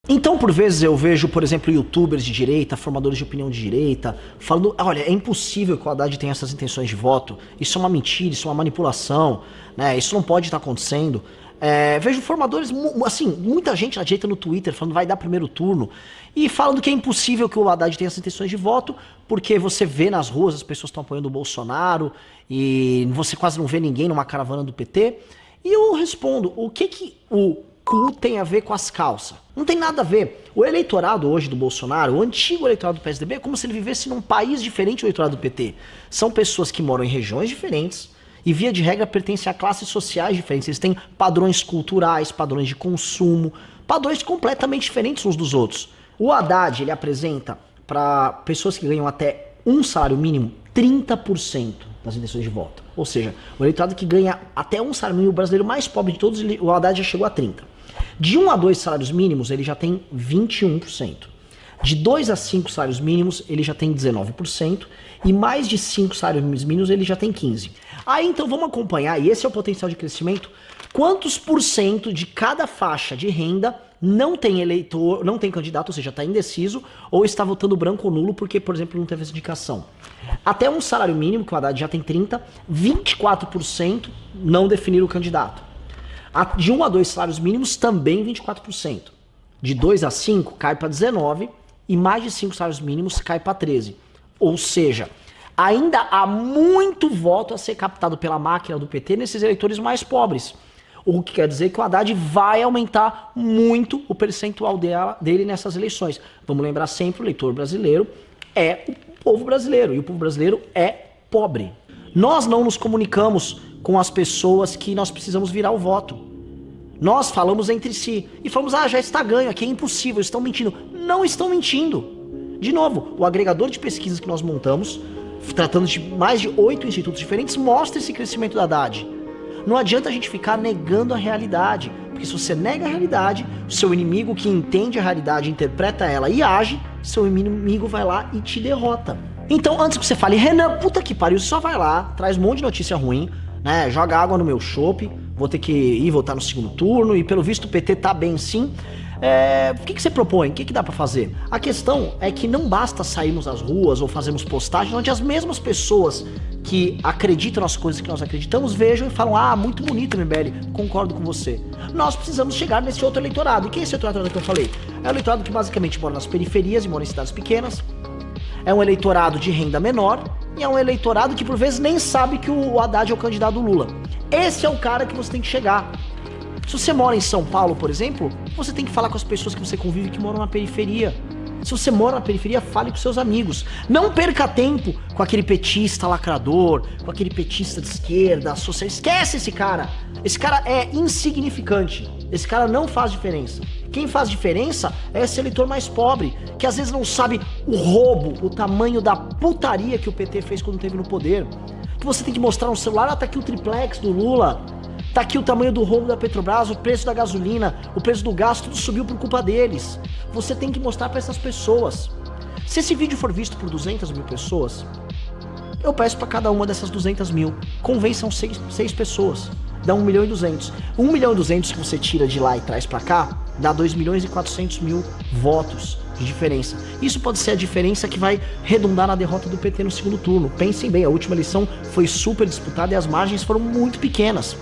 Então, por vezes, eu vejo, por exemplo, youtubers de direita, formadores de opinião de direita, falando, olha, é impossível que o Haddad tenha essas intenções de voto, isso é uma mentira, isso é uma manipulação, né? Isso não pode estar acontecendo. Vejo formadores, assim, muita gente na direita no Twitter falando vai dar primeiro turno e falando que é impossível que o Haddad tenha essas intenções de voto, porque você vê nas ruas as pessoas estão apoiando o Bolsonaro e você quase não vê ninguém numa caravana do PT. E eu respondo, o que o cu tem a ver com as calças? Não tem nada a ver. O eleitorado hoje do Bolsonaro, o antigo eleitorado do PSDB, é como se ele vivesse num país diferente do eleitorado do PT. São pessoas que moram em regiões diferentes e, via de regra, pertencem a classes sociais diferentes. Eles têm padrões culturais, padrões de consumo, padrões completamente diferentes uns dos outros. O Haddad, ele apresenta para pessoas que ganham até um salário mínimo 30% das intenções de voto. Ou seja, o eleitorado que ganha até um salário mínimo, o brasileiro mais pobre de todos, o Haddad já chegou a 30%. De 1 a 2 salários mínimos, ele já tem 21%. De 2 a 5 salários mínimos, ele já tem 19%. E mais de 5 salários mínimos, ele já tem 15%. Aí então vamos acompanhar, e esse é o potencial de crescimento, quantos por cento de cada faixa de renda não tem eleitor, não tem candidato, ou seja, está indeciso, ou está votando branco ou nulo porque, por exemplo, não teve essa indicação. Até um salário mínimo, que o Haddad já tem 30%, 24% não definiram o candidato. De 1 a 2 salários mínimos, também 24%. De 2 a 5, cai para 19%, e mais de 5 salários mínimos, cai para 13%. Ou seja, ainda há muito voto a ser captado pela máquina do PT nesses eleitores mais pobres. O que quer dizer que o Haddad vai aumentar muito o percentual dele nessas eleições. Vamos lembrar sempre, o eleitor brasileiro é o povo brasileiro, e o povo brasileiro é pobre. Nós não nos comunicamos com as pessoas que nós precisamos virar o voto. Nós falamos entre si e falamos, já está ganho, aqui é impossível, estão mentindo. Não estão mentindo. De novo, o agregador de pesquisas que nós montamos, tratando de mais de 8 institutos diferentes, mostra esse crescimento do Haddad. Não adianta a gente ficar negando a realidade, porque se você nega a realidade, o seu inimigo que entende a realidade, interpreta ela e age, seu inimigo vai lá e te derrota. Então, antes que você fale, Renan, puta que pariu, só vai lá, traz um monte de notícia ruim, né, joga água no meu chopp, vou ter que ir votar no segundo turno, e pelo visto o PT tá bem sim. O que você propõe? O que dá pra fazer? A questão é que não basta sairmos às ruas ou fazermos postagens onde as mesmas pessoas que acreditam nas coisas que nós acreditamos vejam e falam, muito bonito, MBL, concordo com você. Nós precisamos chegar nesse outro eleitorado. E quem é esse outro eleitorado que eu falei? É o eleitorado que basicamente mora nas periferias e mora em cidades pequenas. É um eleitorado de renda menor e é um eleitorado que por vezes nem sabe que o Haddad é o candidato do Lula. Esse é o cara que você tem que chegar. Se você mora em São Paulo, por exemplo, você tem que falar com as pessoas que você convive que moram na periferia. Se você mora na periferia, fale com seus amigos. Não perca tempo com aquele petista lacrador, com aquele petista de esquerda, social. Esquece esse cara. Esse cara é insignificante. Esse cara não faz diferença. Quem faz diferença é esse eleitor mais pobre, que às vezes não sabe o roubo, o tamanho da putaria que o PT fez quando esteve no poder. Que você tem que mostrar no celular, tá aqui o triplex do Lula. Tá aqui o tamanho do roubo da Petrobras, o preço da gasolina, o preço do gás, tudo subiu por culpa deles. Você tem que mostrar para essas pessoas. Se esse vídeo for visto por 200 mil pessoas, eu peço para cada uma dessas 200 mil, convençam 6 pessoas, dá 1 milhão e 200. 1 milhão e 200 que você tira de lá e traz para cá, dá 2 milhões e 400 mil votos de diferença. Isso pode ser a diferença que vai redundar na derrota do PT no segundo turno. Pensem bem, a última eleição foi super disputada e as margens foram muito pequenas.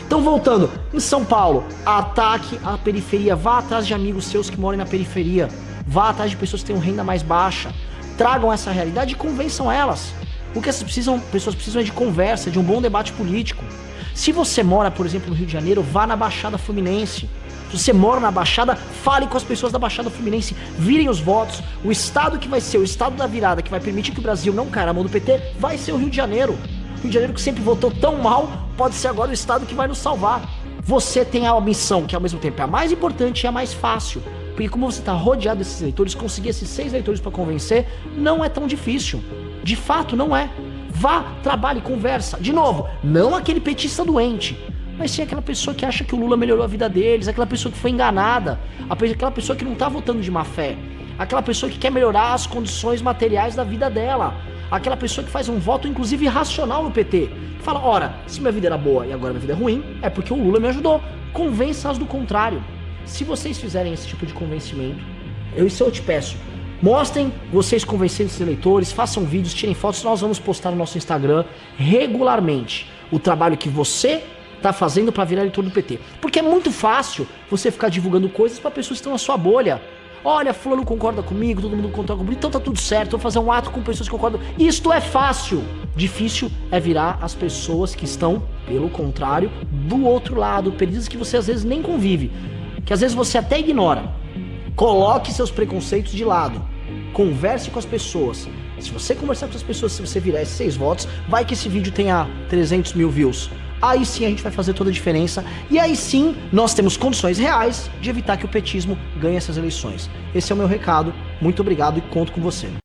Então, voltando, em São Paulo, ataque à periferia, vá atrás de amigos seus que moram na periferia, vá atrás de pessoas que têm renda mais baixa, tragam essa realidade e convençam elas. O que essas pessoas precisam é de conversa, de um bom debate político. Se você mora, por exemplo, no Rio de Janeiro, vá na Baixada Fluminense. Se você mora na Baixada, fale com as pessoas da Baixada Fluminense, virem os votos. O estado que vai ser o estado da virada, que vai permitir que o Brasil não caia na mão do PT, vai ser o Rio de Janeiro. Rio de Janeiro, que sempre votou tão mal, pode ser agora o estado que vai nos salvar. Você tem a missão que ao mesmo tempo é a mais importante e a mais fácil, porque como você está rodeado desses eleitores, conseguir esses 6 eleitores para convencer não é tão difícil. De fato, não é. Vá, trabalhe, conversa. De novo, não aquele petista doente, mas sim aquela pessoa que acha que o Lula melhorou a vida deles, aquela pessoa que foi enganada, aquela pessoa que não está votando de má fé, aquela pessoa que quer melhorar as condições materiais da vida dela, aquela pessoa que faz um voto, inclusive, racional no PT. Fala, ora, se minha vida era boa e agora minha vida é ruim, é porque o Lula me ajudou. Convença-as do contrário. Se vocês fizerem esse tipo de convencimento, isso eu te peço, mostrem vocês convencendo esses eleitores, façam vídeos, tirem fotos, nós vamos postar no nosso Instagram regularmente o trabalho que você tá fazendo para virar eleitor do PT. Porque é muito fácil você ficar divulgando coisas para pessoas que estão na sua bolha. Olha, fulano concorda comigo, todo mundo concorda comigo, então tá tudo certo, vou fazer um ato com pessoas que concordam. Isto é fácil. Difícil é virar as pessoas que estão, pelo contrário, do outro lado, perdidas que você às vezes nem convive, que às vezes você até ignora. Coloque seus preconceitos de lado. Converse com as pessoas. Se você conversar com as pessoas, se você virar esses 6 votos, vai que esse vídeo tenha 300 mil views. Aí sim a gente vai fazer toda a diferença. E aí sim nós temos condições reais de evitar que o petismo ganhe essas eleições. Esse é o meu recado. Muito obrigado e conto com você.